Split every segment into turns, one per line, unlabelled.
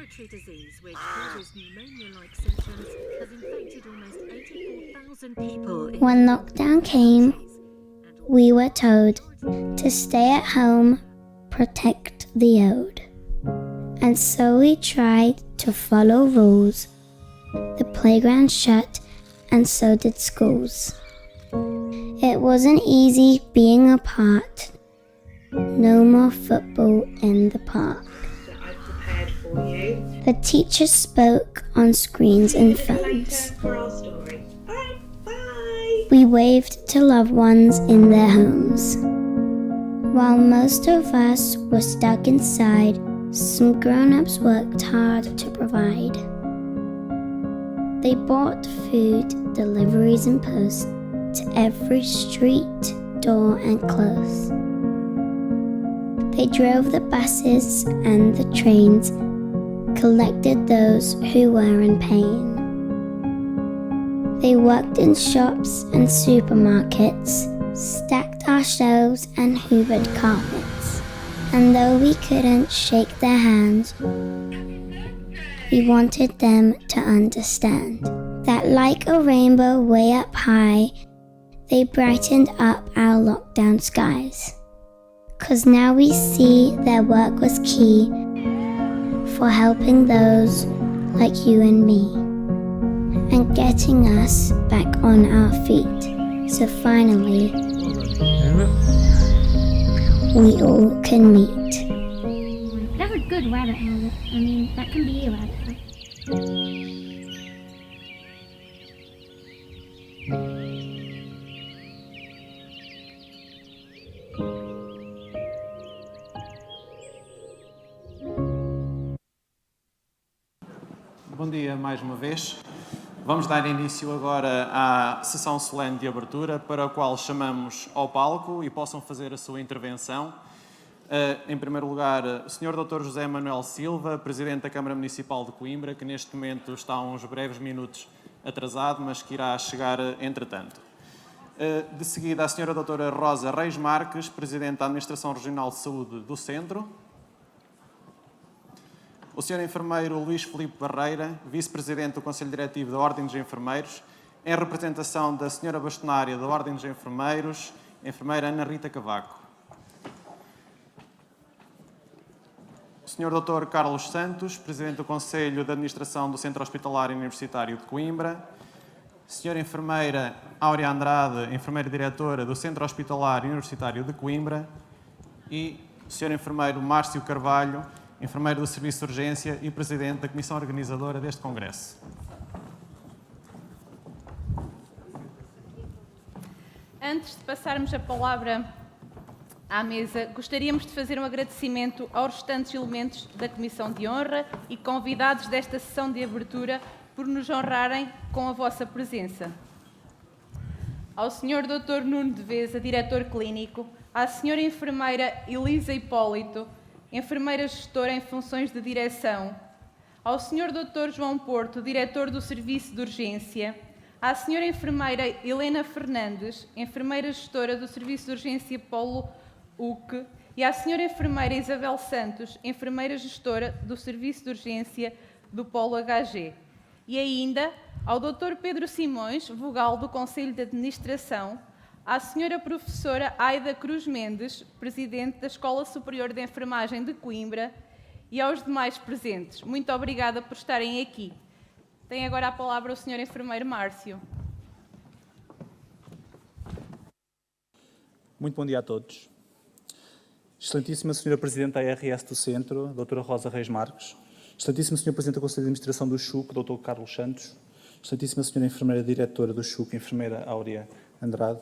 respiratory disease which causes pneumonia-like symptoms has infected almost 84,000 people.
When lockdown came, we were told to stay at home, protect the old. And so we tried to follow rules. The playground shut, and so did schools. It wasn't easy being apart. No more football in the park.
I've prepared for you.
The teachers spoke on screens and phones.
For our story. Alright, bye!
We waved to loved ones in their homes. While most of us were stuck inside, some grown-ups worked hard to provide. They bought food, deliveries and post to every street, door and close. They drove the buses and the trains, collected those who were in pain. They worked in shops and supermarkets, stacked our shelves and hoovered carpets. And though we couldn't shake their hands, we wanted them to understand that like a rainbow way up high, they brightened up our lockdown skies. 'Cause now we see their work was key for helping those like you and me and getting us back on our feet. So finally, we all can meet.
That was good rabbit hole. I mean, that can be a rabbit hole.
Bom dia mais uma vez. Vamos dar início agora à sessão solene de abertura, para a qual chamamos ao palco e possam fazer a sua intervenção. Em primeiro lugar, o Sr. Dr. José Manuel Silva, Presidente da Câmara Municipal de Coimbra, que neste momento está a uns breves minutos atrasado, mas que irá chegar entretanto. De seguida, a Sra. Dra. Rosa Reis Marques, Presidente da Administração Regional de Saúde do Centro. O Sr. Enfermeiro Luís Filipe Barreira, Vice-Presidente do Conselho Diretivo da Ordem dos Enfermeiros, em representação da Sra. Bastonária da Ordem dos Enfermeiros, Enfermeira Ana Rita Cavaco. O Sr. Dr. Carlos Santos, Presidente do Conselho de Administração do Centro Hospitalar e Universitário de Coimbra. Sra. Enfermeira Áurea Andrade, Enfermeira Diretora do Centro Hospitalar e Universitário de Coimbra. E o Sr. Enfermeiro Márcio Carvalho, Enfermeiro do Serviço de Urgência e Presidente da Comissão Organizadora deste Congresso.
Antes de passarmos a palavra à mesa, gostaríamos de fazer um agradecimento aos restantes elementos da Comissão de Honra e convidados desta sessão de abertura por nos honrarem com a vossa presença. Ao Sr. Dr. Nuno Devesa, Diretor Clínico, à Sra. Enfermeira Elisa Hipólito, Enfermeira Gestora em funções de direção, ao Sr. Dr. João Porto, Diretor do Serviço de Urgência, à Sra. Enfermeira Helena Fernandes, Enfermeira Gestora do Serviço de Urgência Polo UC, e à Sra. Enfermeira Isabel Santos, Enfermeira Gestora do Serviço de Urgência do Polo HG. E ainda ao Dr. Pedro Simões, vogal do Conselho de Administração, à Sra. Professora Aida Cruz Mendes, Presidente da Escola Superior de Enfermagem de Coimbra, e aos demais presentes. Muito obrigada por estarem aqui. Tem agora a palavra o Sr. Enfermeiro Márcio.
Muito bom dia a todos. Excelentíssima Sra. Presidente da ARS do Centro, Dra. Rosa Reis Marques. Excelentíssimo Sr. Presidente do Conselho de Administração do CHUC, Dr. Carlos Santos. Excelentíssima Sra. Enfermeira Diretora do CHUC, Enfermeira Áurea Andrade.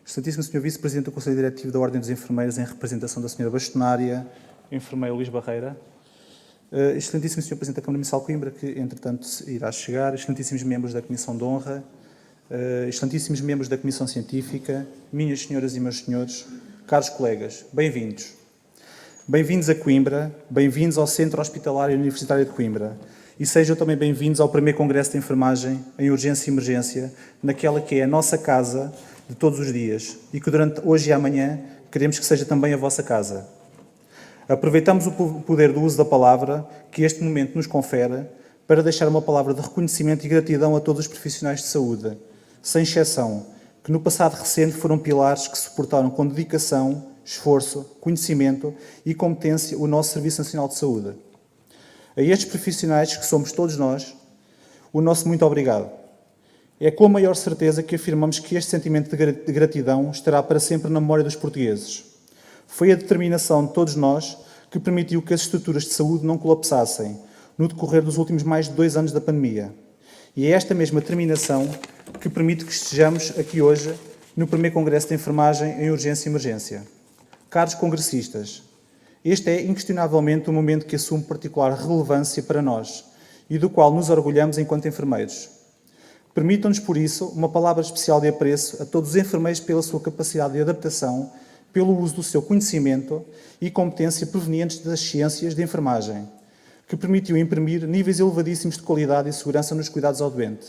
Excelentíssimo Sr. Vice-Presidente do Conselho Diretivo da Ordem dos Enfermeiros, em representação da Sra. Bastonária, Enfermeiro Luís Barreira. Excelentíssimo Sr. Presidente da Câmara Municipal de Coimbra, que entretanto irá chegar. Excelentíssimos membros da Comissão de Honra. Excelentíssimos membros da Comissão Científica. Minhas senhoras e meus senhores, caros colegas, bem-vindos. Bem-vindos a Coimbra, bem-vindos ao Centro Hospitalar e Universitário de Coimbra. E sejam também bem-vindos ao primeiro Congresso de Enfermagem em Urgência e Emergência, naquela que é a nossa casa de todos os dias e que durante hoje e amanhã queremos que seja também a vossa casa. Aproveitamos o poder do uso da palavra que este momento nos confere para deixar uma palavra de reconhecimento e gratidão a todos os profissionais de saúde, sem exceção, que no passado recente foram pilares que suportaram com dedicação, esforço, conhecimento e competência o nosso Serviço Nacional de Saúde. A estes profissionais, que somos todos nós, o nosso muito obrigado. É com a maior certeza que afirmamos que este sentimento de gratidão estará para sempre na memória dos portugueses. Foi a determinação de todos nós que permitiu que as estruturas de saúde não colapsassem no decorrer dos últimos mais de 2 anos da pandemia. E é esta mesma determinação que permite que estejamos aqui hoje no primeiro Congresso de Enfermagem em Urgência e Emergência. Caros congressistas, este é inquestionavelmente um momento que assume particular relevância para nós e do qual nos orgulhamos enquanto enfermeiros. Permitam-nos, por isso, uma palavra especial de apreço a todos os enfermeiros pela sua capacidade de adaptação, pelo uso do seu conhecimento e competência provenientes das ciências de enfermagem, que permitiu imprimir níveis elevadíssimos de qualidade e segurança nos cuidados ao doente.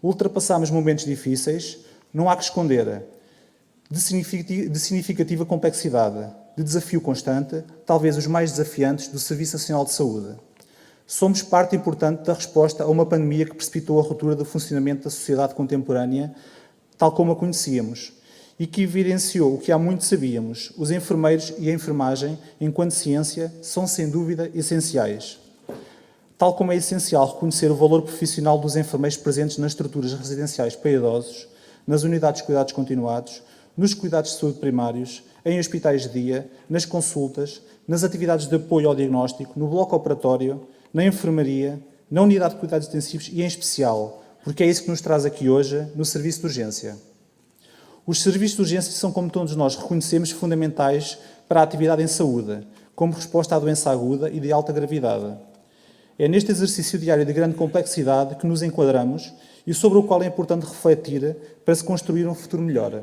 Ultrapassámos momentos difíceis, não há que esconder, de significativa complexidade, de desafio constante, talvez os mais desafiantes do Serviço Nacional de Saúde. Somos parte importante da resposta a uma pandemia que precipitou a ruptura do funcionamento da sociedade contemporânea, tal como a conhecíamos, e que evidenciou o que há muito sabíamos: os enfermeiros e a enfermagem, enquanto ciência, são sem dúvida essenciais. Tal como é essencial reconhecer o valor profissional dos enfermeiros presentes nas estruturas residenciais para idosos, nas unidades de cuidados continuados, nos cuidados de saúde primários, em hospitais de dia, nas consultas, nas atividades de apoio ao diagnóstico, no bloco operatório, na enfermaria, na unidade de cuidados intensivos e, em especial, porque é isso que nos traz aqui hoje, no serviço de urgência. Os serviços de urgência são, como todos nós reconhecemos, fundamentais para a atividade em saúde, como resposta à doença aguda e de alta gravidade. É neste exercício diário de grande complexidade que nos enquadramos e sobre o qual é importante refletir para se construir um futuro melhor.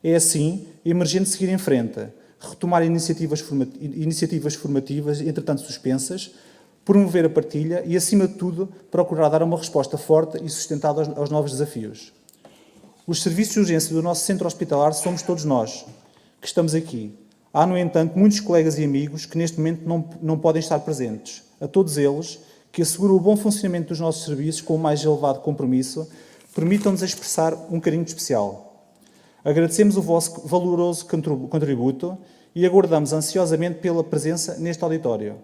É assim, emergente seguir em frente, retomar iniciativas formativas, entretanto suspensas, promover a partilha e, acima de tudo, procurar dar uma resposta forte e sustentada aos novos desafios. Os serviços de urgência do nosso centro hospitalar somos todos nós, que estamos aqui. Há, no entanto, muitos colegas e amigos que neste momento não podem estar presentes. A todos eles, que asseguram o bom funcionamento dos nossos serviços com o mais elevado compromisso, permitam-nos expressar um carinho especial. Agradecemos o vosso valoroso contributo e aguardamos ansiosamente pela presença neste auditório.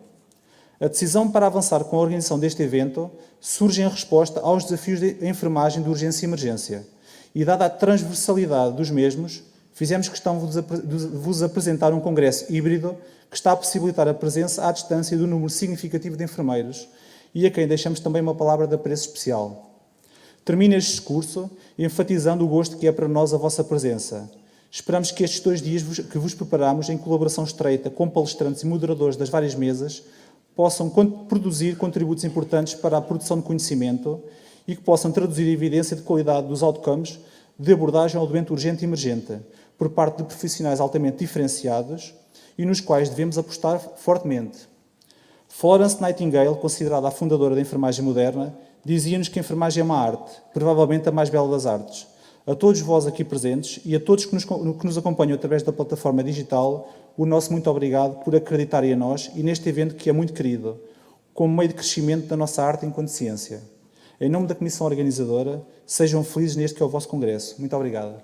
A decisão para avançar com a organização deste evento surge em resposta aos desafios de enfermagem de urgência e emergência. E, dada a transversalidade dos mesmos, fizemos questão de vos apresentar um congresso híbrido que está a possibilitar a presença à distância do número significativo de enfermeiros e a quem deixamos também uma palavra de apreço especial. Termino este discurso enfatizando o gosto que é para nós a vossa presença. Esperamos que estes 2 dias que vos preparamos, em colaboração estreita com palestrantes e moderadores das várias mesas, possam produzir contributos importantes para a produção de conhecimento e que possam traduzir a evidência de qualidade dos outcomes de abordagem ao doente urgente e emergente, por parte de profissionais altamente diferenciados e nos quais devemos apostar fortemente. Florence Nightingale, considerada a fundadora da enfermagem moderna, dizia-nos que a enfermagem é uma arte, provavelmente a mais bela das artes. A todos vós aqui presentes e a todos que nos acompanham através da plataforma digital, o nosso muito obrigado por acreditarem em nós e neste evento que é muito querido, como meio de crescimento da nossa arte enquanto ciência. Em nome da Comissão Organizadora, sejam felizes neste que é o vosso Congresso. Muito obrigado.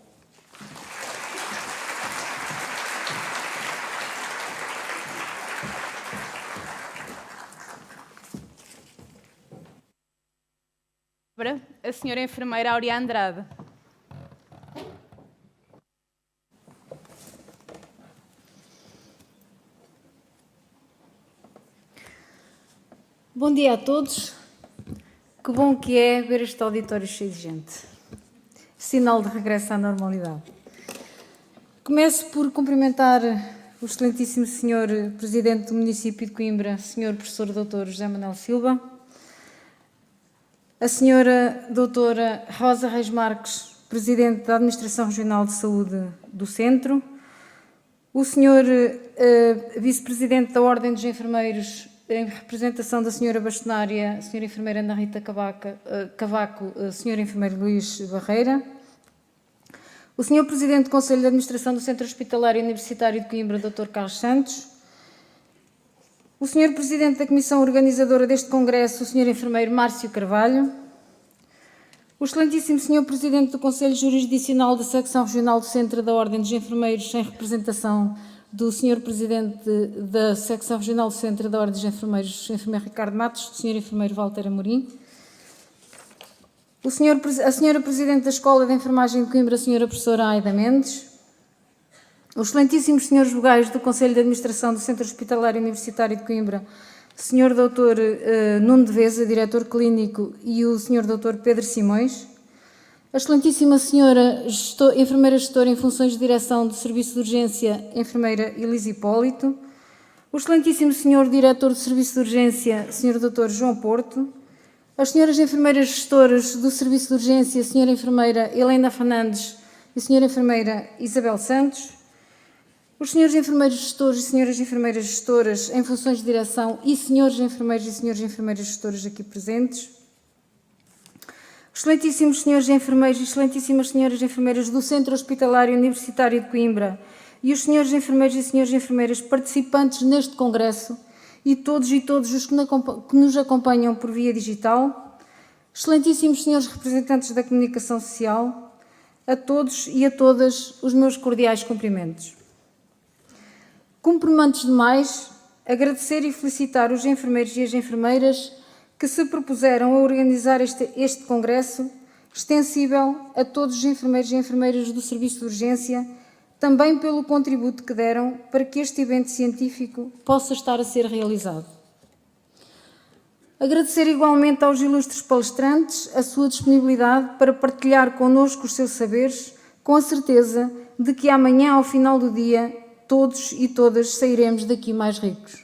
A senhora enfermeira Áurea Andrade.
Bom dia a todos. Que bom que é ver este auditório cheio de gente. Sinal de regresso à normalidade. Começo por cumprimentar o excelentíssimo Sr. Presidente do município de Coimbra, Sr. Professor Dr. José Manuel Silva, a Sra. Doutora Rosa Reis Marques, Presidente da Administração Regional de Saúde do Centro, o Sr. Vice-Presidente da Ordem dos Enfermeiros, em representação da Sra. Bastonária, Sra. Enfermeira Ana Rita Cavaco, Sr. Enfermeiro Luís Barreira, o Sr. Presidente do Conselho de Administração do Centro Hospitalar e Universitário de Coimbra, Dr. Carlos Santos, o Sr. Presidente da Comissão Organizadora deste Congresso, o Sr. Enfermeiro Márcio Carvalho, o Excelentíssimo Sr. Presidente do Conselho Jurisdicional da Secção Regional do Centro da Ordem dos Enfermeiros, em representação do Sr. Presidente da Secção Regional do Centro da Ordem dos Enfermeiros, o Enfermeiro Ricardo Matos, do Sr. Enfermeiro Walter Amorim, a Sra. Presidente da Escola de Enfermagem de Coimbra, a Sra. Professora Aida Mendes, os excelentíssimos Srs. Vogais do Conselho de Administração do Centro Hospitalar Universitário de Coimbra, o Sr. Dr. Nuno Deveza, Diretor Clínico, e o Sr. Dr. Pedro Simões, a excelentíssima Sra. Enfermeira Gestora em Funções de Direção do Serviço de Urgência, Enfermeira Elisa Hipólito, o excelentíssimo Sr. Diretor do Serviço de Urgência, Sr. Dr. João Porto, as Sras. Enfermeiras Gestoras do Serviço de Urgência, Sra. Enfermeira Helena Fernandes e Sra. Enfermeira Isabel Santos, os Srs. Enfermeiros Gestores e Sras. Enfermeiras Gestoras em Funções de Direção e Srs. Enfermeiros e Sras. Enfermeiras Gestoras aqui presentes, os excelentíssimos Srs. Enfermeiros e excelentíssimas Sras. Enfermeiras do Centro Hospitalar Universitário de Coimbra e os Srs. Enfermeiros e Sras. Enfermeiras participantes neste Congresso e todos os que nos acompanham por via digital, excelentíssimos Srs. Representantes da Comunicação Social, a todos e a todas os meus cordiais cumprimentos. Cumpre-me antes de mais agradecer e felicitar os enfermeiros e as enfermeiras que se propuseram a organizar este congresso, extensível a todos os enfermeiros e enfermeiras do Serviço de Urgência, também pelo contributo que deram para que este evento científico possa estar a ser realizado. Agradecer igualmente aos ilustres palestrantes a sua disponibilidade para partilhar connosco os seus saberes, com a certeza de que amanhã, ao final do dia, todos e todas sairemos daqui mais ricos.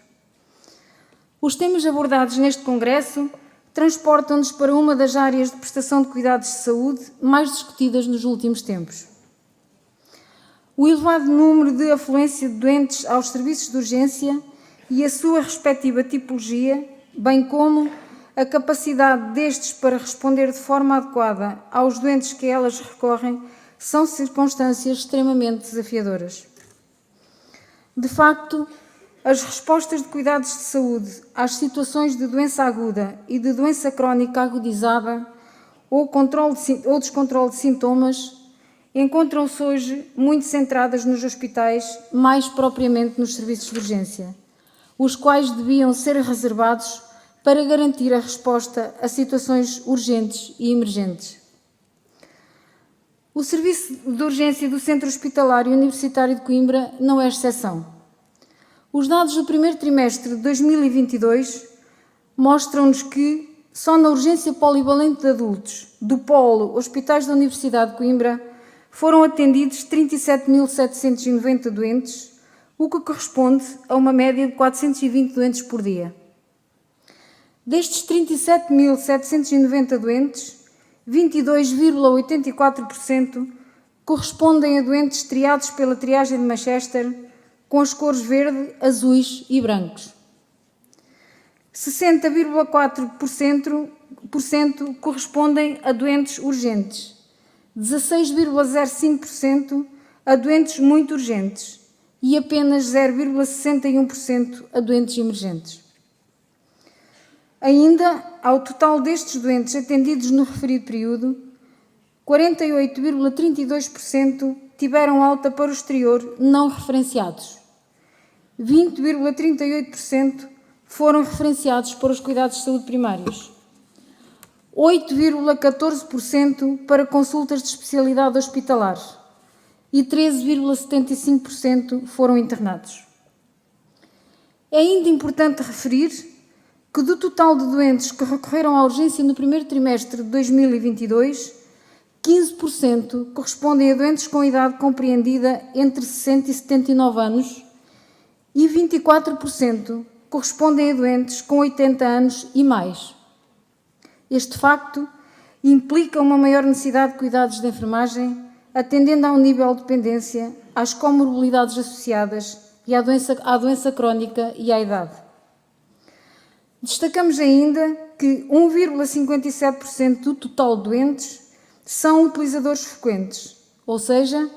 Os temas abordados neste congresso transportam-nos para uma das áreas de prestação de cuidados de saúde mais discutidas nos últimos tempos. O elevado número de afluência de doentes aos serviços de urgência e a sua respectiva tipologia, bem como a capacidade destes para responder de forma adequada aos doentes que a elas recorrem, são circunstâncias extremamente desafiadoras. De facto, as respostas de cuidados de saúde às situações de doença aguda e de doença crónica agudizada ou descontrole de sintomas encontram-se hoje muito centradas nos hospitais, mais propriamente nos serviços de urgência, os quais deviam ser reservados para garantir a resposta a situações urgentes e emergentes. O Serviço de Urgência do Centro Hospitalar Universitário de Coimbra não é exceção. Os dados do primeiro trimestre de 2022 mostram-nos que, só na urgência polivalente de adultos do Polo Hospitais da Universidade de Coimbra, foram atendidos 37.790 doentes, o que corresponde a uma média de 420 doentes por dia. Destes 37.790 doentes, 22,84% correspondem a doentes triados pela triagem de Manchester, com as cores verde, azuis e brancos. 60,4% correspondem a doentes urgentes, 16,05% a doentes muito urgentes e apenas 0,61% a doentes emergentes. Ainda, ao total destes doentes atendidos no referido período, 48,32% tiveram alta para o exterior não referenciados. 20,38% foram referenciados para os cuidados de saúde primários. 8,14% para consultas de especialidade hospitalar e 13,75% foram internados. É ainda importante referir que do total de doentes que recorreram à urgência no primeiro trimestre de 2022, 15% correspondem a doentes com idade compreendida entre 60 e 79 anos e 24% correspondem a doentes com 80 anos e mais. Este facto implica uma maior necessidade de cuidados de enfermagem, atendendo ao nível de dependência, às comorbilidades associadas e à doença crónica e à idade. Destacamos ainda que 1,57% do total de doentes são utilizadores frequentes, ou seja,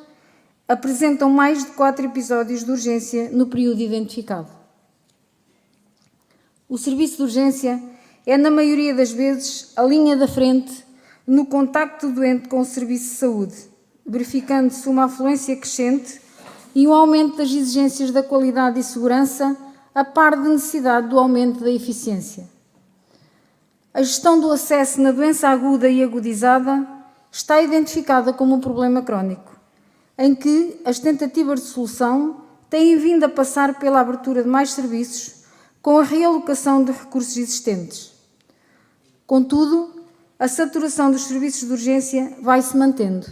apresentam mais de 4 episódios de urgência no período identificado. O serviço de urgência é, na maioria das vezes, a linha da frente no contacto do doente com o serviço de saúde, verificando-se uma afluência crescente e um aumento das exigências da qualidade e segurança, a par da necessidade do aumento da eficiência. A gestão do acesso na doença aguda e agudizada está identificada como um problema crónico, em que as tentativas de solução têm vindo a passar pela abertura de mais serviços com a realocação de recursos existentes. Contudo, a saturação dos serviços de urgência vai se mantendo.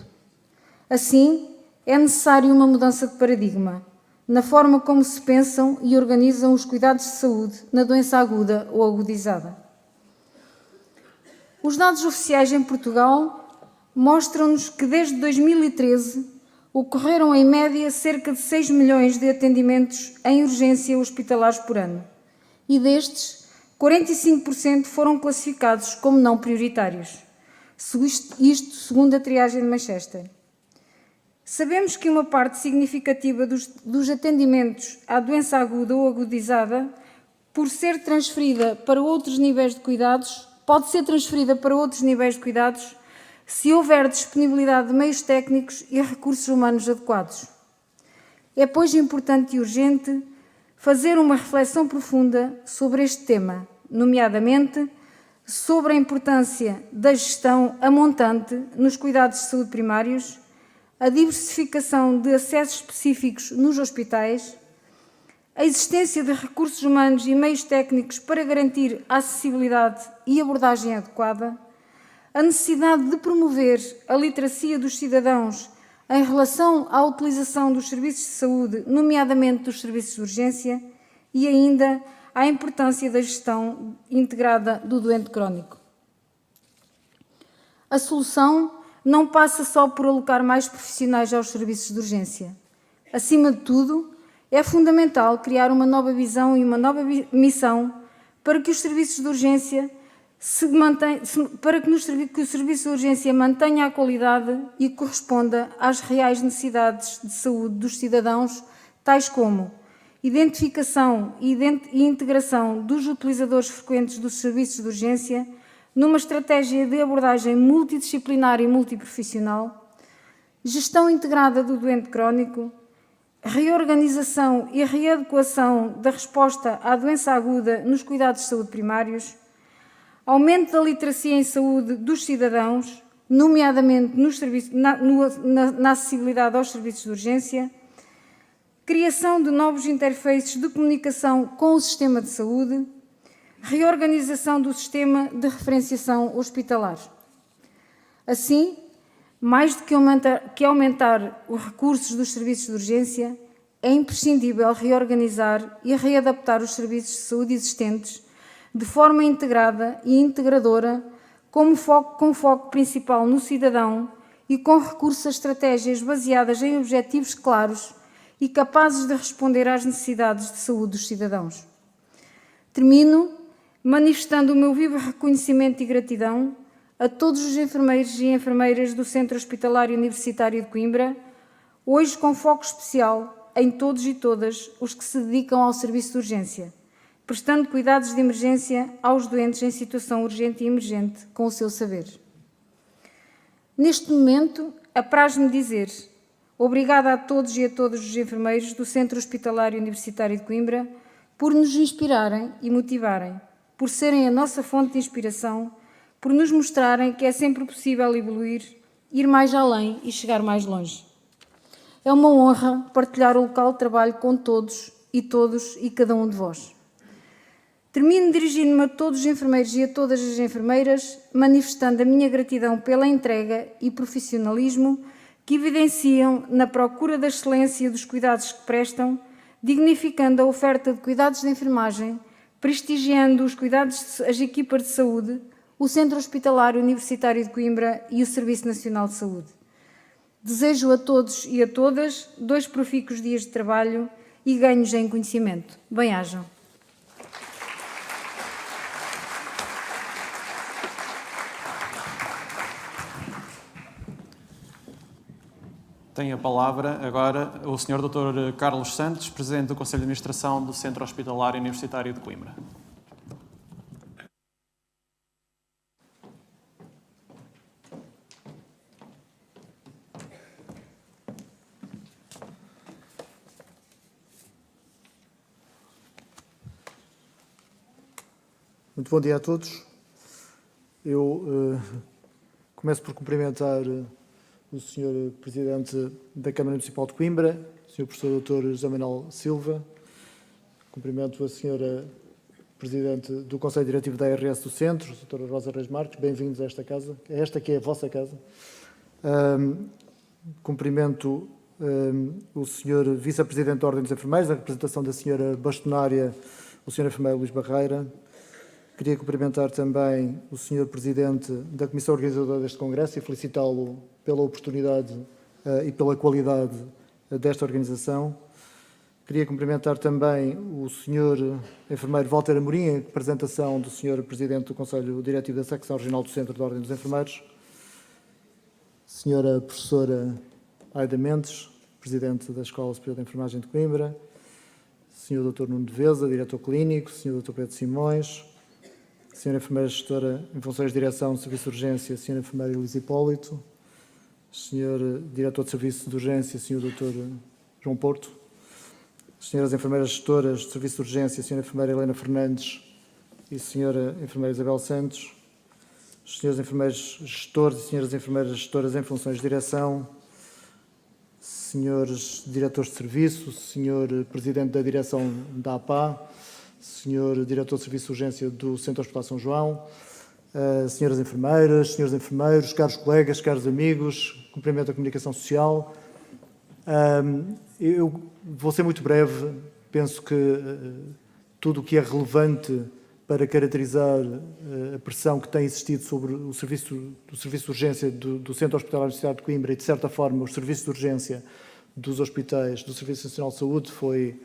Assim, é necessário uma mudança de paradigma na forma como se pensam e organizam os cuidados de saúde na doença aguda ou agudizada. Os dados oficiais em Portugal mostram-nos que desde 2013 ocorreram em média cerca de 6 milhões de atendimentos em urgência hospitalares por ano e destes, 45% foram classificados como não prioritários, isto segundo a triagem de Manchester. Sabemos que uma parte significativa dos atendimentos à doença aguda ou agudizada, por ser transferida para outros níveis de cuidados, pode ser transferida para outros níveis de cuidados se houver disponibilidade de meios técnicos e recursos humanos adequados. É, pois, importante e urgente fazer uma reflexão profunda sobre este tema, nomeadamente sobre a importância da gestão a montante nos cuidados de saúde primários, a diversificação de acessos específicos nos hospitais, a existência de recursos humanos e meios técnicos para garantir a acessibilidade e abordagem adequada, a necessidade de promover a literacia dos cidadãos em relação à utilização dos serviços de saúde, nomeadamente dos serviços de urgência, e ainda a importância da gestão integrada do doente crónico. A solução não passa só por alocar mais profissionais aos serviços de urgência. Acima de tudo, é fundamental criar uma nova visão e uma nova missão para que os serviços de urgência que o serviço de urgência mantenha a qualidade e corresponda às reais necessidades de saúde dos cidadãos, tais como identificação e integração dos utilizadores frequentes dos serviços de urgência numa estratégia de abordagem multidisciplinar e multiprofissional, gestão integrada do doente crónico, reorganização e readequação da resposta à doença aguda nos cuidados de saúde primários, aumento da literacia em saúde dos cidadãos, nomeadamente na acessibilidade aos serviços de urgência, criação de novos interfaces de comunicação com o sistema de saúde, reorganização do sistema de referenciação hospitalar. Assim, mais do que aumentar os recursos dos serviços de urgência, é imprescindível reorganizar e readaptar os serviços de saúde existentes de forma integrada e integradora, com foco principal no cidadão e com recurso a estratégias baseadas em objetivos claros e capazes de responder às necessidades de saúde dos cidadãos. Termino manifestando o meu vivo reconhecimento e gratidão a todos os enfermeiros e enfermeiras do Centro Hospitalar Universitário de Coimbra, hoje com foco especial em todos e todas os que se dedicam ao serviço de urgência, prestando cuidados de emergência aos doentes em situação urgente e emergente com o seu saber. Neste momento, apraz-me dizer obrigada a todos e a todas os enfermeiros do Centro Hospitalar Universitário de Coimbra por nos inspirarem e motivarem, por serem a nossa fonte de inspiração, por nos mostrarem que é sempre possível evoluir, ir mais além e chegar mais longe. É uma honra partilhar o local de trabalho com todos e cada um de vós. Termino dirigindo-me a todos os enfermeiros e a todas as enfermeiras, manifestando a minha gratidão pela entrega e profissionalismo que evidenciam na procura da excelência dos cuidados que prestam, dignificando a oferta de cuidados de enfermagem, prestigiando os cuidados das equipas de saúde, o Centro Hospitalar Universitário de Coimbra e o Serviço Nacional de Saúde. Desejo a todos e a todas 2 profícuos dias de trabalho e ganhos em conhecimento. Bem-ajam.
Tem a palavra agora o Sr. Dr. Carlos Santos, Presidente do Conselho de Administração do Centro Hospitalar Universitário de Coimbra.
Muito bom dia a todos. Eu começo por cumprimentar o Sr. Presidente da Câmara Municipal de Coimbra, o Sr. Professor Dr. José Manuel Silva. Cumprimento a Sra. Presidente do Conselho Diretivo da ARS do Centro, a Dra. Rosa Reis Marques. Bem-vindos a esta casa, esta que é a vossa casa. Cumprimento o Sr. Vice-Presidente da Ordem dos Enfermeiros, a representação da Sra. Bastonária, o Sr. Enfermeiro Luís Barreira. Queria cumprimentar também o Sr. Presidente da Comissão Organizadora deste Congresso e felicitá-lo pela oportunidade e pela qualidade desta organização. Queria cumprimentar também o Sr. Enfermeiro Walter Amorim, em representação do Sr. Presidente do Conselho Diretivo da Secção Regional do Centro da Ordem dos Enfermeiros. Sra. Professora Aida Mendes, Presidente da Escola Superior de Enfermagem de Coimbra. Sr. Dr. Nuno Deveza, Diretor Clínico. Sr. Dr. Pedro Simões. Sra. Enfermeira Gestora em Funções de Direção do Serviço de Urgência, Sra. Enfermeira Elisa Hipólito. Sr. Diretor de Serviço de Urgência, Sr. Dr. João Porto. Senhoras Enfermeiras Gestoras de Serviço de Urgência, Sra. Enfermeira Helena Fernandes e Sra. Enfermeira Isabel Santos. Senhores Enfermeiros Gestores e Senhoras Enfermeiras Gestoras em Funções de Direção. Senhores Diretores de Serviço, Sr. Presidente da Direção da APA, Sr. Diretor de Serviço de Urgência do Centro Hospitalar São João, Senhoras Enfermeiras, Senhores Enfermeiros, caros colegas, caros amigos, cumprimento a comunicação social. Eu vou ser muito breve, penso que tudo o que é relevante para caracterizar a pressão que tem existido sobre o serviço de urgência do Centro Hospitalar Universitário de Coimbra e, de certa forma, os serviços de urgência dos hospitais do Serviço Nacional de Saúde foi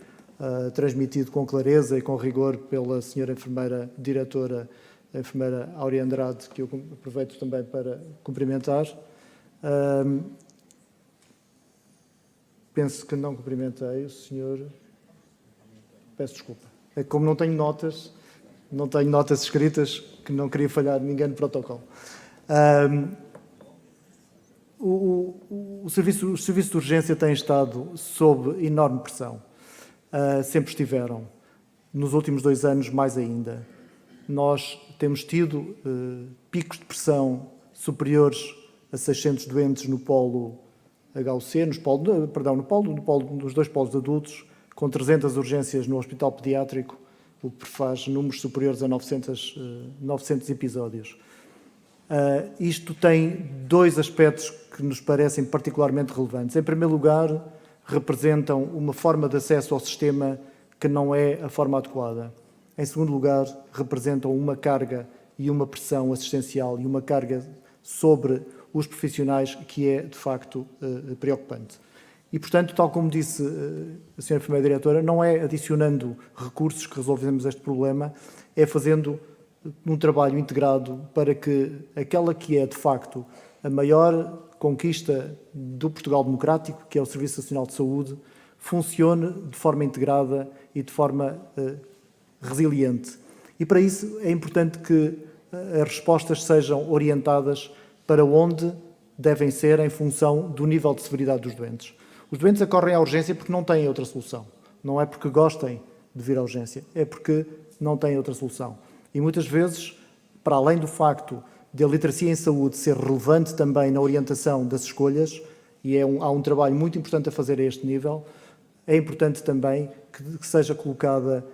transmitido com clareza e com rigor pela Sra. Enfermeira Diretora, a Enfermeira Áurea Andrade, que eu aproveito também para cumprimentar. Penso que não cumprimentei o senhor. Peço desculpa. É como não tenho notas escritas, que não queria falhar ninguém no protocolo. Os serviços de urgência têm estado sob enorme pressão. Sempre estiveram. Nos últimos 2 anos, mais ainda. Nós temos tido picos de pressão superiores a 600 doentes no polo HUC, nos 2 polos adultos, com 300 urgências no hospital pediátrico, o que faz números superiores a 900 episódios. Isto tem 2 aspectos que nos parecem particularmente relevantes. Em primeiro lugar, representam uma forma de acesso ao sistema que não é a forma adequada. Em segundo lugar, representam uma carga e uma pressão assistencial e uma carga sobre os profissionais que é, de facto, preocupante. E, portanto, tal como disse a Sra. Enfermeira Diretora, não é adicionando recursos que resolvemos este problema, é fazendo um trabalho integrado para que aquela que é, de facto, a maior conquista do Portugal democrático, que é o Serviço Nacional de Saúde, funcione de forma integrada e de forma resiliente. E, para isso, é importante que as respostas sejam orientadas para onde devem ser em função do nível de severidade dos doentes. Os doentes acorrem à urgência porque não têm outra solução. Não é porque gostem de vir à urgência, é porque não têm outra solução. E muitas vezes, para além do facto de a literacia em saúde ser relevante também na orientação das escolhas, e há um trabalho muito importante a fazer a este nível, é importante também que seja colocada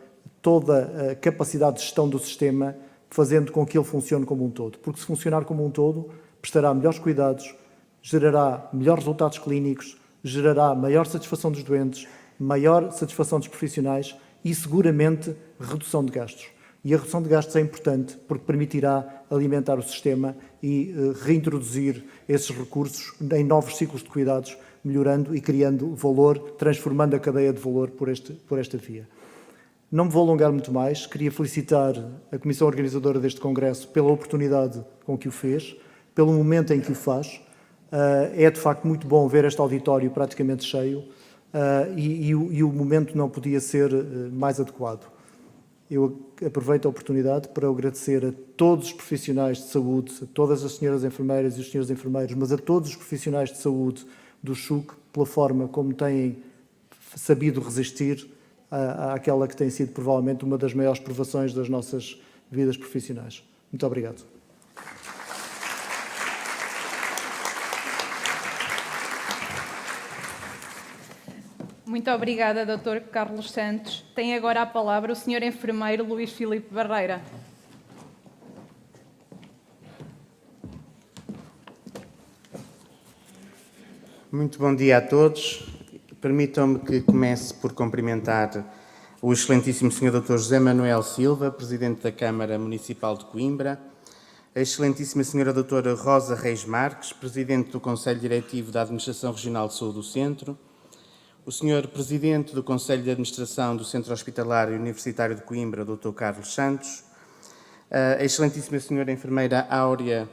toda a capacidade de gestão do sistema, fazendo com que ele funcione como um todo. Porque se funcionar como um todo, prestará melhores cuidados, gerará melhores resultados clínicos, gerará maior satisfação dos doentes, maior satisfação dos profissionais e, seguramente, redução de gastos. E a redução de gastos é importante porque permitirá alimentar o sistema e reintroduzir esses recursos em novos ciclos de cuidados, melhorando e criando valor, transformando a cadeia de valor por esta via. Não me vou alongar muito mais, queria felicitar a Comissão Organizadora deste Congresso pela oportunidade com que o fez, pelo momento em que o faz. É de facto muito bom ver este auditório praticamente cheio e o momento não podia ser mais adequado. Eu aproveito a oportunidade para agradecer a todos os profissionais de saúde, a todas as senhoras enfermeiras e os senhores enfermeiros, mas a todos os profissionais de saúde do CHUC, pela forma como têm sabido resistir àquela que tem sido provavelmente uma das maiores provações das nossas vidas profissionais. Muito obrigado.
Muito obrigada, Dr. Carlos Santos. Tem agora a palavra o Sr. Enfermeiro Luís Filipe Barreira.
Muito bom dia a todos. Permitam-me que comece por cumprimentar o excelentíssimo Sr. Dr. José Manuel Silva, Presidente da Câmara Municipal de Coimbra, a excelentíssima Sra. Doutora Rosa Reis Marques, Presidente do Conselho Diretivo da Administração Regional de Saúde do Centro, o Sr. Presidente do Conselho de Administração do Centro Hospitalar e Universitário de Coimbra, Dr. Carlos Santos, a excelentíssima Sra. Enfermeira Áurea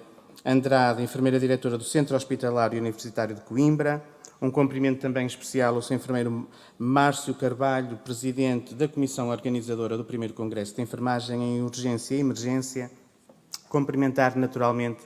Andrade, Enfermeira Diretora do Centro Hospitalar e Universitário de Coimbra, um cumprimento também especial ao Sr. Enfermeiro Márcio Carvalho, Presidente da Comissão Organizadora do 1º Congresso de Enfermagem em Urgência e Emergência, cumprimentar naturalmente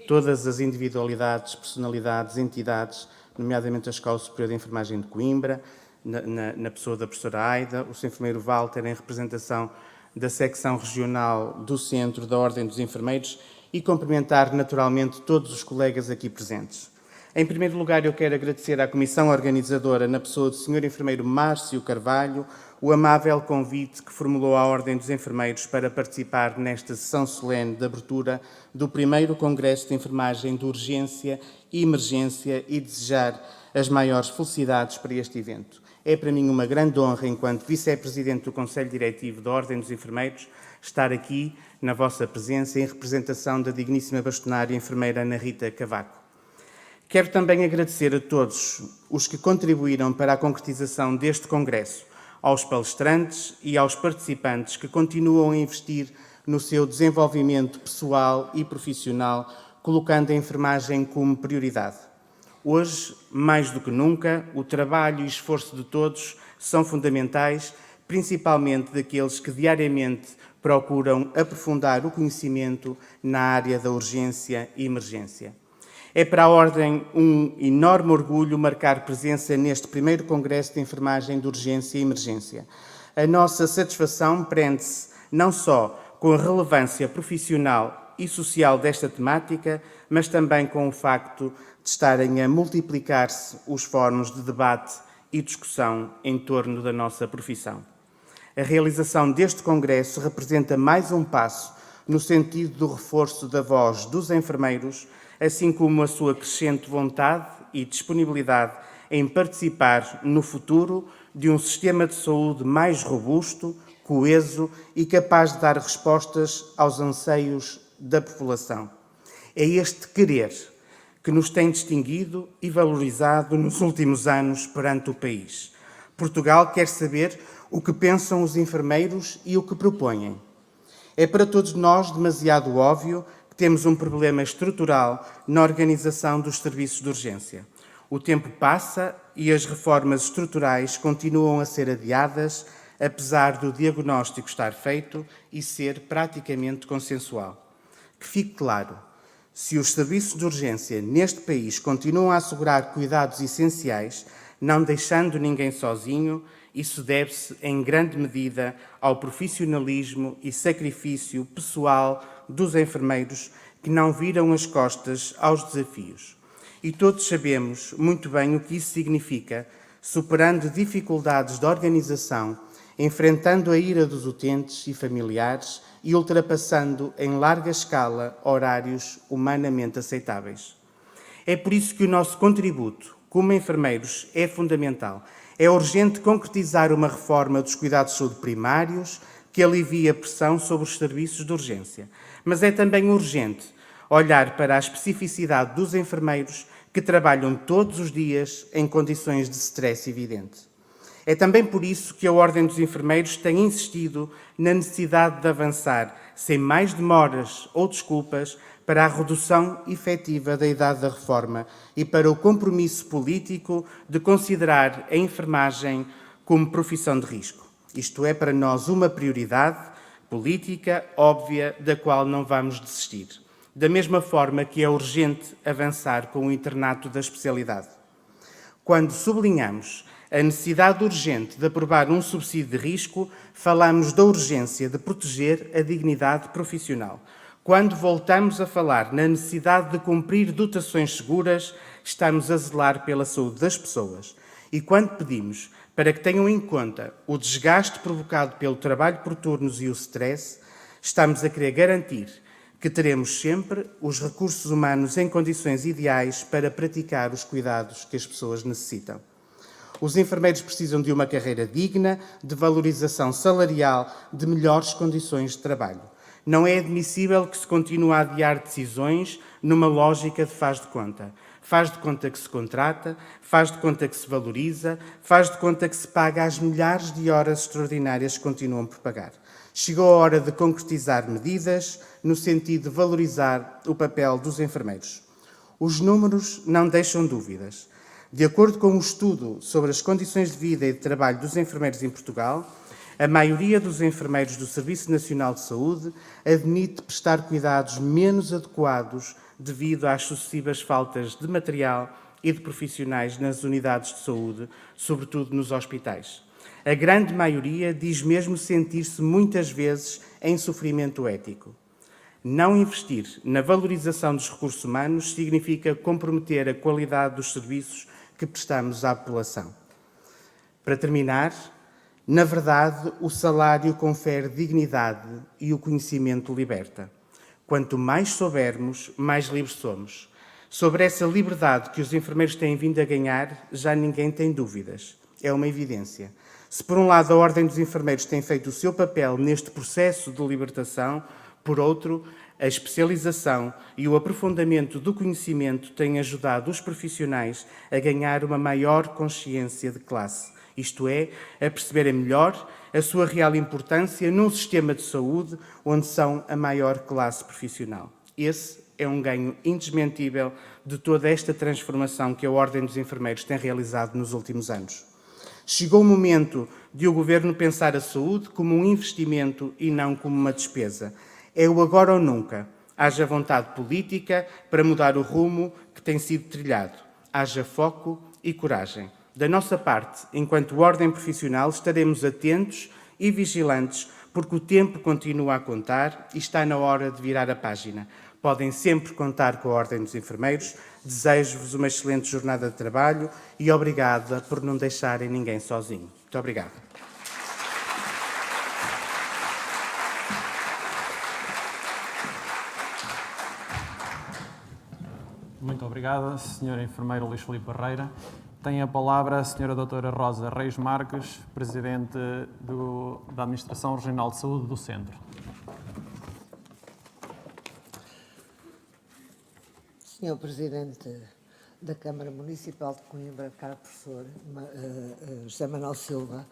todas as individualidades, personalidades, entidades, nomeadamente a Escola Superior de Enfermagem de Coimbra, na pessoa da professora Aida, o Sr. Enfermeiro Walter, em representação da secção regional do Centro da Ordem dos Enfermeiros, e cumprimentar naturalmente todos os colegas aqui presentes. Em primeiro lugar, eu quero agradecer à Comissão Organizadora, na pessoa do Sr. Enfermeiro Márcio Carvalho, o amável convite que formulou à Ordem dos Enfermeiros para participar nesta sessão solene de abertura do 1º Congresso de Enfermagem de Urgência e Emergência e desejar as maiores felicidades para este evento. É para mim uma grande honra, enquanto Vice-Presidente do Conselho Diretivo da Ordem dos Enfermeiros, estar aqui na vossa presença em representação da digníssima bastonária enfermeira Ana Rita Cavaco. Quero também agradecer a todos os que contribuíram para a concretização deste Congresso, aos palestrantes e aos participantes que continuam a investir no seu desenvolvimento pessoal e profissional, colocando a enfermagem como prioridade. Hoje, mais do que nunca, o trabalho e esforço de todos são fundamentais, principalmente daqueles que diariamente procuram aprofundar o conhecimento na área da urgência e emergência. É para a Ordem um enorme orgulho marcar presença neste 1º Congresso de Enfermagem de Urgência e Emergência. A nossa satisfação prende-se não só com a relevância profissional e social desta temática, mas também com o facto de estarem a multiplicar-se os fóruns de debate e discussão em torno da nossa profissão. A realização deste Congresso representa mais um passo no sentido do reforço da voz dos enfermeiros, assim como a sua crescente vontade e disponibilidade em participar no futuro de um sistema de saúde mais robusto, coeso e capaz de dar respostas aos anseios da população. É este querer que nos tem distinguido e valorizado nos últimos anos perante o país. Portugal quer saber o que pensam os enfermeiros e o que propõem. É para todos nós demasiado óbvio que temos um problema estrutural na organização dos serviços de urgência. O tempo passa e as reformas estruturais continuam a ser adiadas, apesar do diagnóstico estar feito e ser praticamente consensual. Que fique claro, se os serviços de urgência neste país continuam a assegurar cuidados essenciais, não deixando ninguém sozinho, isso deve-se em grande medida ao profissionalismo e sacrifício pessoal dos enfermeiros que não viram as costas aos desafios. E todos sabemos muito bem o que isso significa, superando dificuldades de organização, enfrentando a ira dos utentes e familiares e ultrapassando em larga escala horários humanamente aceitáveis. É por isso que o nosso contributo, como enfermeiros, é fundamental. É urgente concretizar uma reforma dos cuidados de saúde primários que alivie a pressão sobre os serviços de urgência. Mas é também urgente olhar para a especificidade dos enfermeiros que trabalham todos os dias em condições de stress evidente. É também por isso que a Ordem dos Enfermeiros tem insistido na necessidade de avançar, sem mais demoras ou desculpas, para a redução efetiva da idade da reforma e para o compromisso político de considerar a enfermagem como profissão de risco. Isto é para nós uma prioridade política óbvia da qual não vamos desistir. Da mesma forma que é urgente avançar com o internato da especialidade. Quando sublinhamos a necessidade urgente de aprovar um subsídio de risco, falamos da urgência de proteger a dignidade profissional. Quando voltamos a falar na necessidade de cumprir dotações seguras, estamos a zelar pela saúde das pessoas. E quando pedimos para que tenham em conta o desgaste provocado pelo trabalho por turnos e o stress, estamos a querer garantir que teremos sempre os recursos humanos em condições ideais para praticar os cuidados que as pessoas necessitam. Os enfermeiros precisam de uma carreira digna, de valorização salarial, de melhores condições de trabalho. Não é admissível que se continue a adiar decisões numa lógica de faz de conta. Faz de conta que se contrata, faz de conta que se valoriza, faz de conta que se paga as milhares de horas extraordinárias que continuam por pagar. Chegou a hora de concretizar medidas no sentido de valorizar o papel dos enfermeiros. Os números não deixam dúvidas. De acordo com um estudo sobre as condições de vida e de trabalho dos enfermeiros em Portugal, a maioria dos enfermeiros do Serviço Nacional de Saúde admite prestar cuidados menos adequados devido às sucessivas faltas de material e de profissionais nas unidades de saúde, sobretudo nos hospitais. A grande maioria diz mesmo sentir-se muitas vezes em sofrimento ético. Não investir na valorização dos recursos humanos significa comprometer a qualidade dos serviços que prestamos à população. Para terminar, na verdade, o salário confere dignidade e o conhecimento liberta. Quanto mais soubermos, mais livres somos. Sobre essa liberdade que os enfermeiros têm vindo a ganhar, já ninguém tem dúvidas. É uma evidência. Se, por um lado, a Ordem dos Enfermeiros tem feito o seu papel neste processo de libertação, por outro, a especialização e o aprofundamento do conhecimento têm ajudado os profissionais a ganhar uma maior consciência de classe, isto é, a perceberem melhor a sua real importância num sistema de saúde onde são a maior classe profissional. Esse é um ganho indesmentível de toda esta transformação que a Ordem dos Enfermeiros tem realizado nos últimos anos. Chegou o momento de o Governo pensar a saúde como um investimento e não como uma despesa. É o agora ou nunca. Haja vontade política para mudar o rumo que tem sido trilhado. Haja foco e coragem. Da nossa parte, enquanto ordem profissional, estaremos atentos e vigilantes, porque o tempo continua a contar e está na hora de virar a página. Podem sempre contar com a Ordem dos Enfermeiros. Desejo-vos uma excelente jornada de trabalho e obrigada por não deixarem ninguém sozinho. Muito obrigado.
Muito obrigada, Sra. Enfermeira Luís Filipe Barreira. Tem a palavra a Sra. Doutora Rosa Reis Marques, Presidente da Administração Regional de Saúde do Centro.
Senhor Presidente da Câmara Municipal de Coimbra, caro professor José Manuel Silva,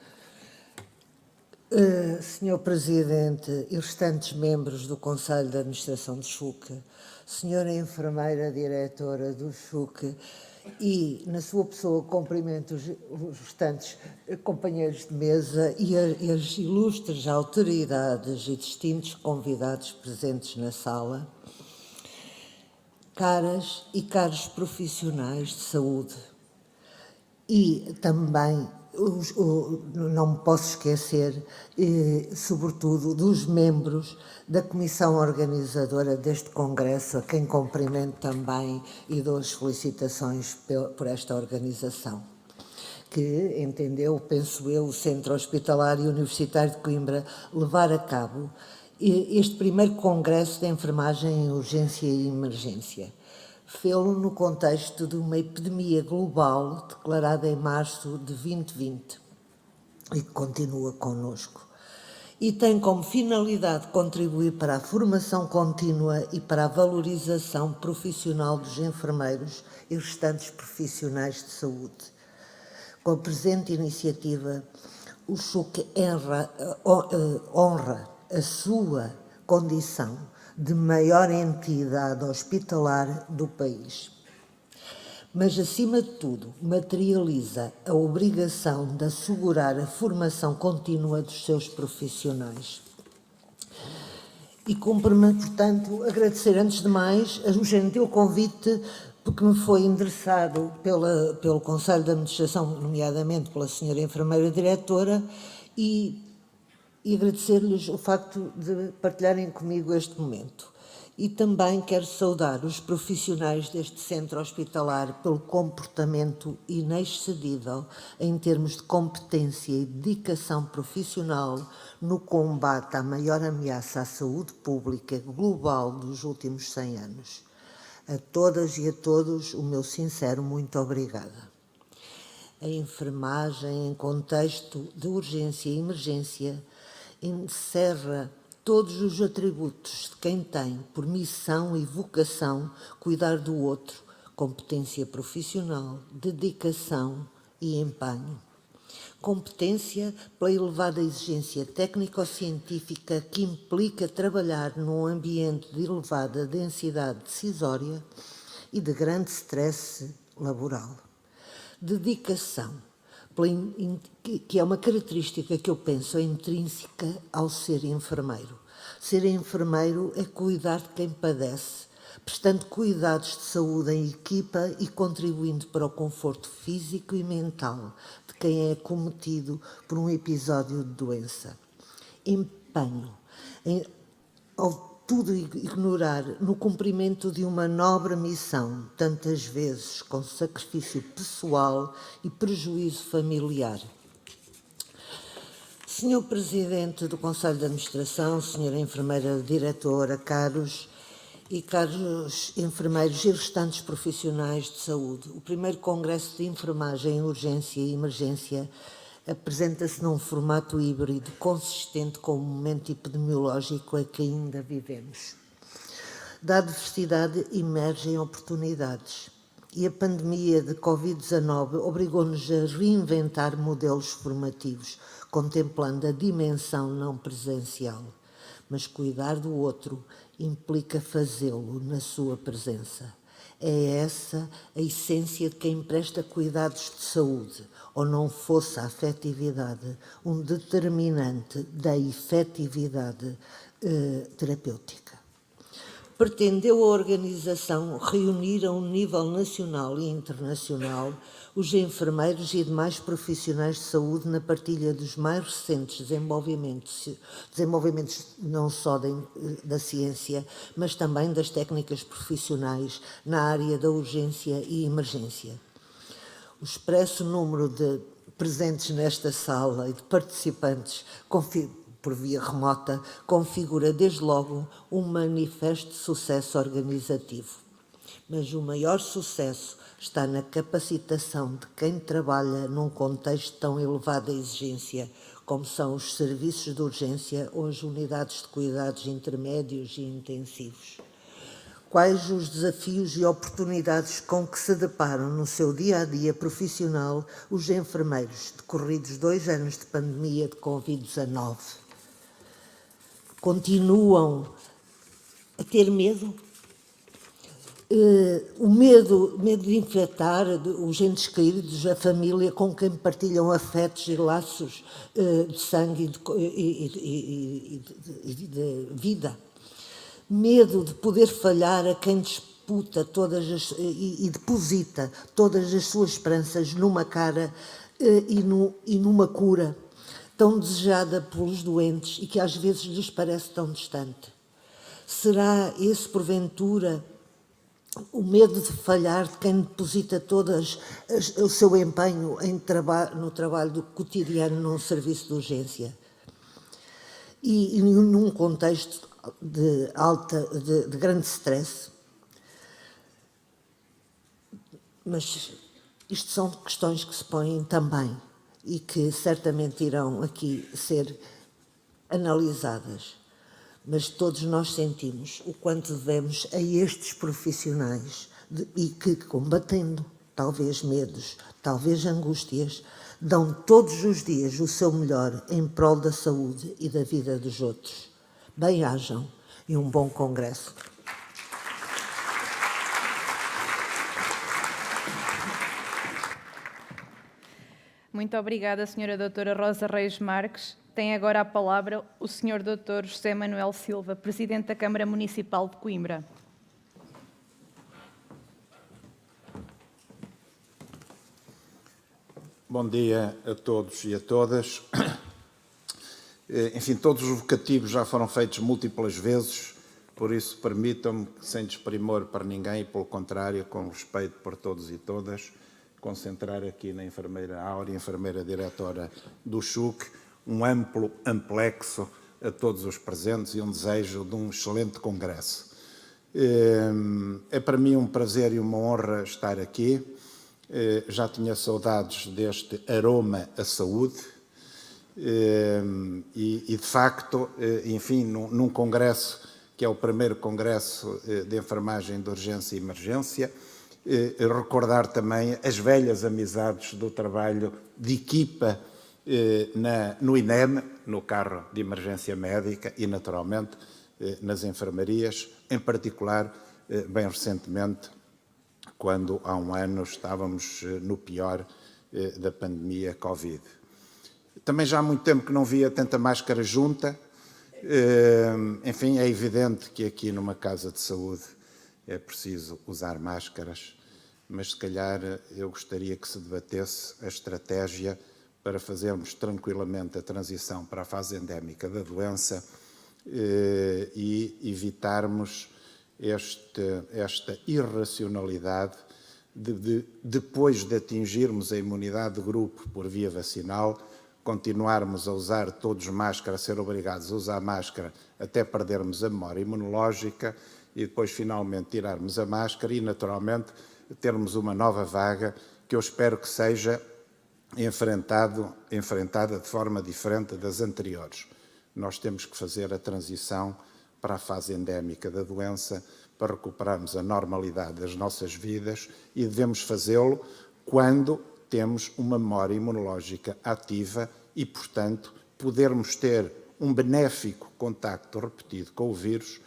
Senhor Presidente e restantes membros do Conselho de Administração do SHUC, Senhora Enfermeira Diretora do SHUC e, na sua pessoa, cumprimento os restantes companheiros de mesa e as ilustres autoridades e distintos convidados presentes na sala, caras e caros profissionais de saúde e também não me posso esquecer, sobretudo, dos membros da comissão organizadora deste congresso, a quem cumprimento também e dou as felicitações por esta organização, que entendeu, penso eu, o Centro Hospitalar e Universitário de Coimbra levar a cabo este primeiro congresso de enfermagem em urgência e emergência. Fê-lo no contexto de uma epidemia global declarada em março de 2020 e que continua connosco. E tem como finalidade contribuir para a formação contínua e para a valorização profissional dos enfermeiros e restantes profissionais de saúde. Com a presente iniciativa, o SHUC honra a sua condição de maior entidade hospitalar do país. Mas, acima de tudo, materializa a obrigação de assegurar a formação contínua dos seus profissionais. E cumpre-me, portanto, agradecer, antes de mais, o gentil convite porque me foi endereçado pelo Conselho de Administração, nomeadamente pela senhora enfermeira diretora, e agradecer-lhes o facto de partilharem comigo este momento. E também quero saudar os profissionais deste centro hospitalar pelo comportamento inexcedível em termos de competência e dedicação profissional no combate à maior ameaça à saúde pública global dos últimos 100 anos. A todas e a todos o meu sincero muito obrigada. A enfermagem em contexto de urgência e emergência encerra todos os atributos de quem tem, por missão e vocação, cuidar do outro, competência profissional, dedicação e empenho. Competência pela elevada exigência técnico-científica que implica trabalhar num ambiente de elevada densidade decisória e de grande stress laboral. Dedicação, que é uma característica que eu penso é intrínseca ao ser enfermeiro. Ser enfermeiro é cuidar de quem padece, prestando cuidados de saúde em equipa e contribuindo para o conforto físico e mental de quem é acometido por um episódio de doença. Empenho, ao tudo ignorar no cumprimento de uma nobre missão, tantas vezes com sacrifício pessoal e prejuízo familiar. Senhor Presidente do Conselho de Administração, Senhora Enfermeira Diretora, caros enfermeiros e restantes profissionais de saúde, o primeiro Congresso de Enfermagem em Urgência e Emergência apresenta-se num formato híbrido consistente com o momento epidemiológico a que ainda vivemos. Da adversidade emergem oportunidades e a pandemia de Covid-19 obrigou-nos a reinventar modelos formativos, contemplando a dimensão não presencial. Mas cuidar do outro implica fazê-lo na sua presença. É essa a essência de quem presta cuidados de saúde, ou não fosse a afetividade um determinante da efetividade terapêutica. Pretendeu a organização reunir a um nível nacional e internacional os enfermeiros e demais profissionais de saúde na partilha dos mais recentes desenvolvimentos não só da ciência, mas também das técnicas profissionais na área da urgência e emergência. O expresso número de presentes nesta sala e de participantes por via remota configura desde logo um manifesto sucesso organizativo. Mas o maior sucesso está na capacitação de quem trabalha num contexto de tão elevada exigência como são os serviços de urgência ou as unidades de cuidados intermédios e intensivos. Quais os desafios e oportunidades com que se deparam no seu dia-a-dia profissional os enfermeiros, decorridos 2 anos de pandemia de Covid-19? Continuam a ter medo? O medo de infectar os entes queridos, a família com quem partilham afetos e laços de sangue e de vida. Medo de poder falhar a quem disputa e deposita todas as suas esperanças numa cara e numa cura tão desejada pelos doentes e que às vezes lhes parece tão distante. Será esse, porventura, o medo de falhar de quem deposita o seu empenho no trabalho cotidiano num serviço de urgência? E num contexto de grande stress? Mas isto são questões que se põem também e que certamente irão aqui ser analisadas. Mas todos nós sentimos o quanto devemos a estes profissionais e que, combatendo talvez medos, talvez angústias, dão todos os dias o seu melhor em prol da saúde e da vida dos outros. Bem-ajam e um bom congresso.
Muito obrigada, Sra. Doutora Rosa Reis Marques. Tem agora a palavra o Sr. Dr. José Manuel Silva, Presidente da Câmara Municipal de Coimbra.
Bom dia a todos e a todas. Enfim, todos os vocativos já foram feitos múltiplas vezes, por isso permitam-me, sem desprimor para ninguém, e pelo contrário, com respeito por todos e todas, concentrar aqui na enfermeira Áurea, enfermeira diretora do CHUC, um amplo amplexo a todos os presentes e um desejo de um excelente congresso. É para mim um prazer e uma honra estar aqui. Já tinha saudades deste aroma à saúde e de facto, enfim, num congresso que é o primeiro congresso de enfermagem de urgência e emergência, recordar também as velhas amizades do trabalho de equipa no INEM, no carro de emergência médica e, naturalmente, nas enfermarias, em particular, bem recentemente, quando há um ano estávamos no pior da pandemia Covid. Também já há muito tempo que não via tanta máscara junta. Enfim, é evidente que aqui numa casa de saúde é preciso usar máscaras, mas se calhar eu gostaria que se debatesse a estratégia para fazermos tranquilamente a transição para a fase endémica da doença e evitarmos esta irracionalidade de depois de atingirmos a imunidade de grupo por via vacinal, continuarmos a usar todos máscara, ser obrigados a usar máscara até perdermos a memória imunológica e depois finalmente tirarmos a máscara e naturalmente termos uma nova vaga que eu espero que seja enfrentada de forma diferente das anteriores. Nós temos que fazer a transição para a fase endémica da doença, para recuperarmos a normalidade das nossas vidas e devemos fazê-lo quando temos uma memória imunológica ativa e, portanto, podermos ter um benéfico contacto repetido com o vírus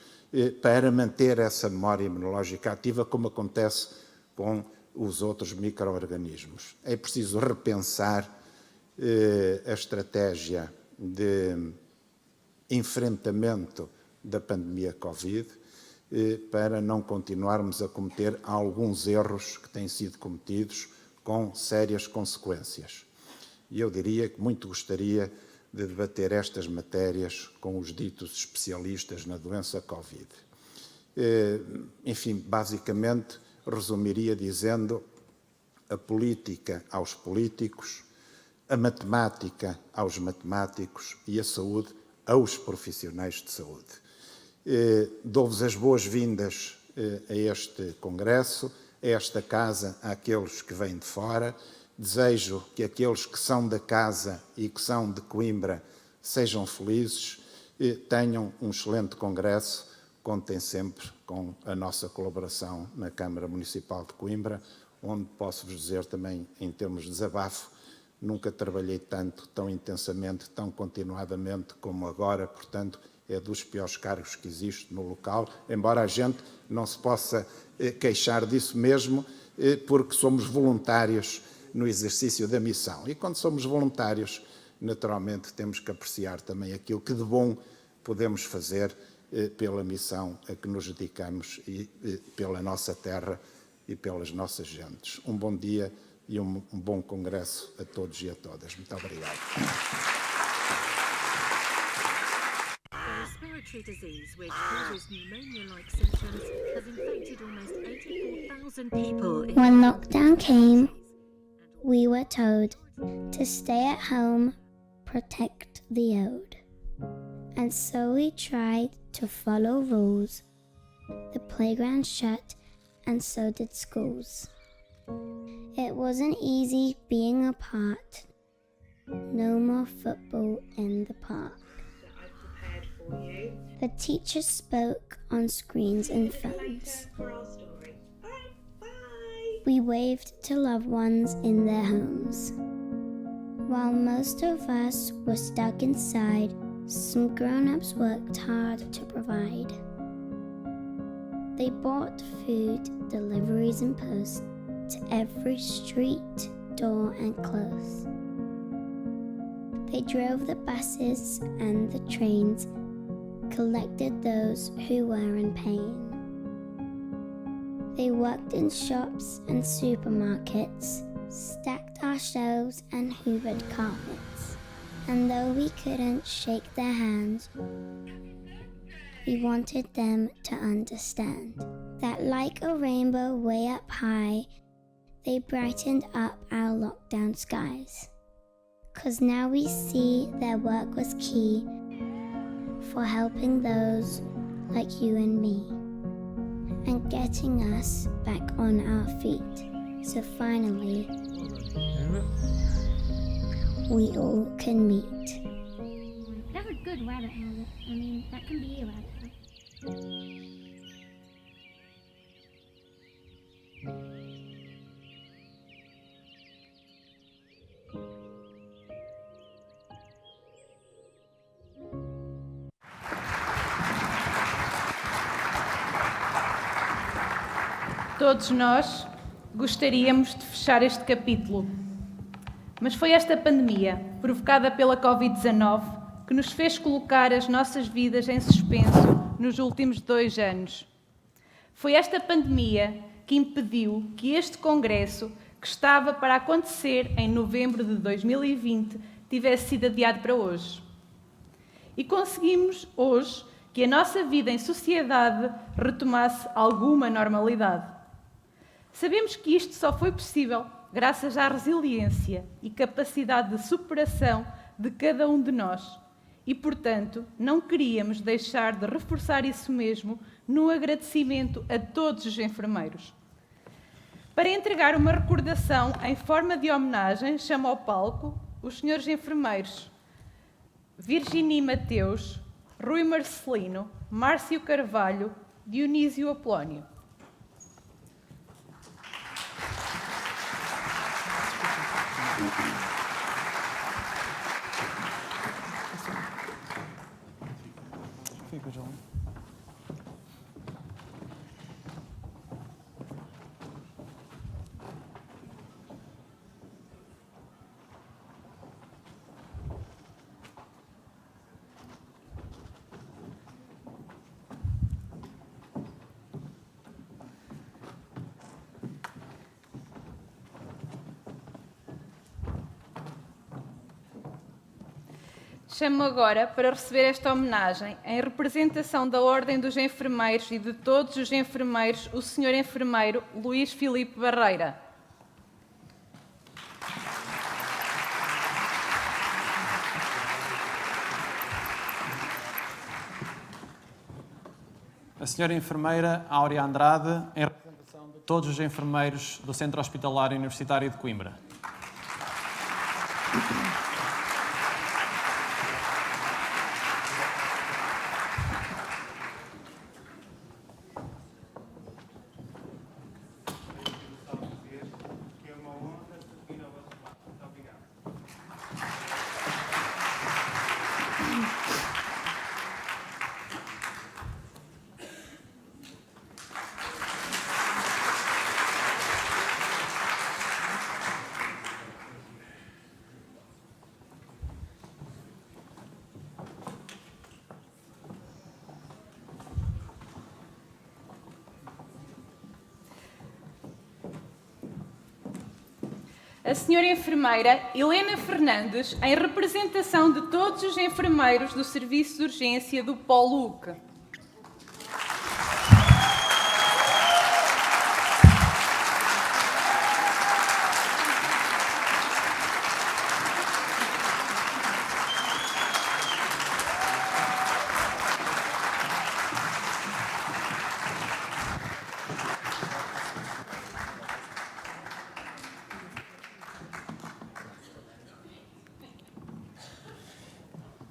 para manter essa memória imunológica ativa, como acontece com os outros micro-organismos. É preciso repensar a estratégia de enfrentamento da pandemia Covid para não continuarmos a cometer alguns erros que têm sido cometidos com sérias consequências. E eu diria que muito gostaria de debater estas matérias com os ditos especialistas na doença Covid. Enfim, basicamente, resumiria dizendo a política aos políticos, a matemática aos matemáticos e a saúde aos profissionais de saúde. Dou-vos as boas-vindas a este congresso, a esta casa, àqueles que vêm de fora. Desejo que aqueles que são da casa e que são de Coimbra sejam felizes, tenham um excelente congresso, contem sempre com a nossa colaboração na Câmara Municipal de Coimbra, onde posso-vos dizer também, em termos de desabafo, nunca trabalhei tanto, tão intensamente, tão continuadamente como agora, portanto, é dos piores cargos que existe no local, embora a gente não se possa queixar disso mesmo, porque somos voluntários no exercício da missão. E quando somos voluntários, naturalmente, temos que apreciar também aquilo que de bom podemos fazer pela missão a que nos dedicamos e pela nossa terra e pelas nossas gentes. Um bom dia e um bom congresso a todos e a todas. Muito obrigado.
A respiratory disease which causes pneumonia-like symptoms has infected almost 84,000 people.
When lockdown came, we were told to stay at home, protect the old. And so we tried to follow rules. The playground shut, and so did schools. It wasn't easy being apart. No more football in the park. The teachers spoke on screens and phones. We waved to loved ones in their homes. While most of us were stuck inside, some grown-ups worked hard to provide. They bought food, deliveries and post to every street, door and close. They drove the buses and the trains, collected those who were in pain. They worked in shops and supermarkets, stacked our shelves and hoovered carpets. And though we couldn't shake their hands, we wanted them to understand that like a rainbow way up high, they brightened up our lockdown skies. 'Cause now we see their work was key for helping those like you and me and getting us back on our feet. So finally, we all can meet.
That was good rabbit habit. I mean, that can be a rabbit habit.
Todos nós gostaríamos de fechar este capítulo, mas foi esta pandemia, provocada pela Covid-19, que nos fez colocar as nossas vidas em suspenso nos últimos 2 anos. Foi esta pandemia que impediu que este congresso, que estava para acontecer em novembro de 2020, tivesse sido adiado para hoje. E conseguimos hoje que a nossa vida em sociedade retomasse alguma normalidade. Sabemos que isto só foi possível graças à resiliência e capacidade de superação de cada um de nós. E, portanto, não queríamos deixar de reforçar isso mesmo no agradecimento a todos os enfermeiros. Para entregar uma recordação em forma de homenagem, chamo ao palco os senhores enfermeiros Virginie Mateus, Rui Marcelino, Márcio Carvalho, Dionísio Apolónio.
Fica, João.
Chamo agora para receber esta homenagem, em representação da Ordem dos Enfermeiros e de todos os enfermeiros, o Sr. Enfermeiro Luís Filipe Barreira.
A Sra. Enfermeira Áurea Andrade, em representação de todos os enfermeiros do Centro Hospitalar Universitário de Coimbra.
A senhora enfermeira Helena Fernandes, em representação de todos os enfermeiros do Serviço de Urgência do Polo UC.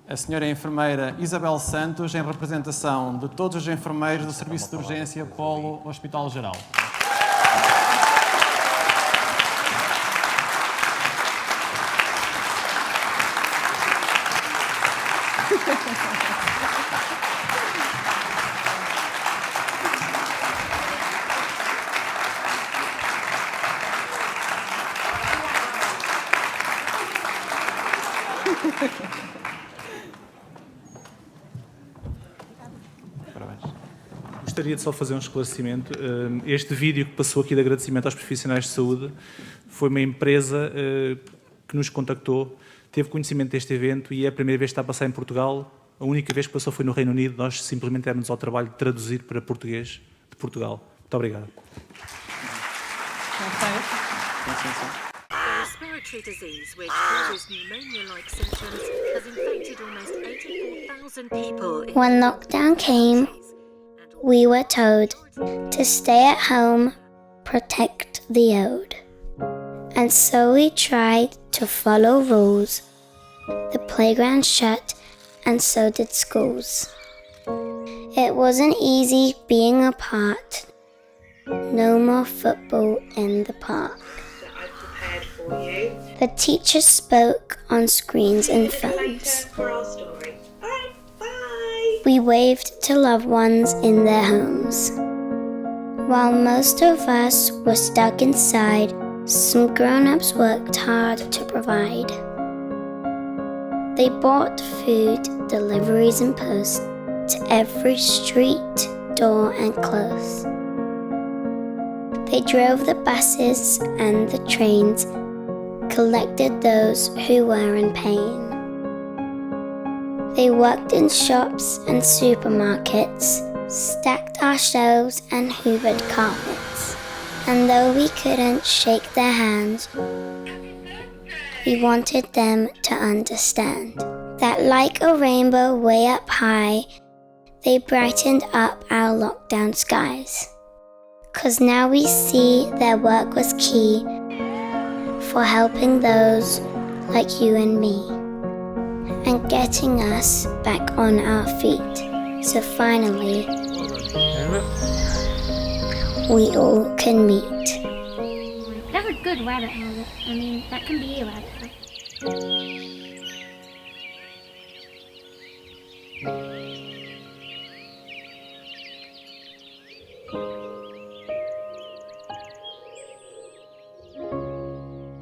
A senhora enfermeira Isabel Santos, em representação de todos os enfermeiros do Serviço de Urgência Polo Hospital Geral.
Gostaria de só fazer um esclarecimento. Este vídeo que passou aqui de agradecimento aos profissionais de saúde foi uma empresa que nos contactou, teve conhecimento deste evento e é a primeira vez que está a passar em Portugal. A única vez que passou foi no Reino Unido. Nós simplesmente demos ao trabalho de traduzir para português de Portugal. Muito obrigado.
A respiratory disease which causes pneumonia-like symptoms has infected almost 84,000 people.
When lockdown came, we were told to stay at home, protect the old. And so we tried to follow rules. The playground shut, and so did schools. It wasn't easy being apart. No more football in the park.
That I've prepared for you.
The teachers spoke on screens and
See you later
phones.
for our story. All right, bye.
We waved to loved ones in their homes. While most of us were stuck inside, some grown-ups worked hard to provide. They bought food, deliveries and post to every street, door and close. They drove the buses and the trains, collected those who were in pain. They worked in shops and supermarkets, stacked our shelves and hoovered carpets. And though we couldn't shake their hands, we wanted them to understand that like a rainbow way up high, they brightened up our lockdown skies. 'Cause now we see their work was key for helping those like you and me and getting us back on our feet. So finally, we all can meet.
That was good rabbit habit. I mean, that can be a rabbit habit.